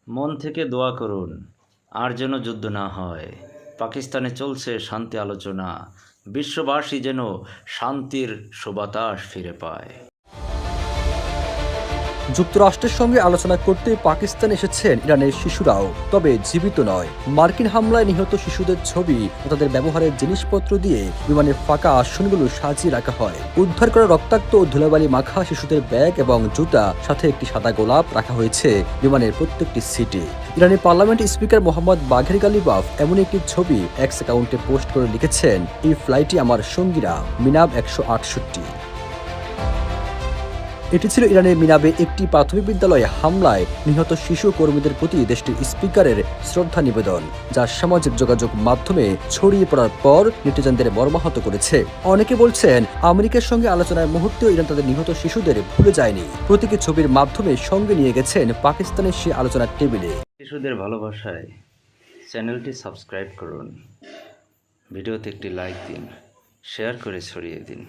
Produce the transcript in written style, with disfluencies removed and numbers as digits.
মন থেকে দোয়া করুন আর যেন যুদ্ধ না হয়। পাকিস্তানে চলছে শান্তি আলোচনা, বিশ্ববাসী যেন শান্তির সুবাতাস ফিরে পায়। যুক্তরাষ্ট্রের সঙ্গে আলোচনা করতে পাকিস্তান এসেছেন ইরানের শিশুরাও, তবে জীবিত নয়। মার্কিন হামলায় নিহত শিশুদের ছবি ও তাদের ব্যবহারের জিনিসপত্র দিয়ে বিমানের ফাঁকা আসনগুলো সাজিয়ে রাখা হয়। উদ্ধার করা রক্তাক্ত ও ধুলাবালি মাখা শিশুদের ব্যাগ এবং জুতা, সাথে একটি সাদা গোলাপ রাখা হয়েছে বিমানের প্রত্যেকটি সিটে। ইরানের পার্লামেন্ট স্পিকার মোহাম্মদ বাঘের গালিবাফ এমন একটি ছবি এক্স অ্যাকাউন্টে পোস্ট করে লিখেছেন, এই ফ্লাইটে আমার সঙ্গীরা, মিনাব 168। এটি ছিল ইরানের মিনাবে একটি প্রাথমিক বিদ্যালয়ে হামলায় নিহত শিশু কর্মীদের প্রতি দেশটির স্পিকারের শ্রদ্ধা নিবেদন, যা সামাজিক যোগাযোগ মাধ্যমে ছড়িয়ে পড়ার পর নেটিজেনদের মর্মাহত করেছে। অনেকে বলছেন, আমেরিকার সঙ্গে আলোচনার মুহূর্তেও ইরান তাদের নিহত শিশুদের ভুলে যায়নি। প্রতীকী ছবির মাধ্যমে সঙ্গে নিয়ে গেছেন পাকিস্তানের সেই আলোচনার টেবিলে। শিশুদের ভালোবাসায় চ্যানেলটি সাবস্ক্রাইব করুন, ভিডিওতে একটি লাইক দিন, শেয়ার করে ছড়িয়ে দিন।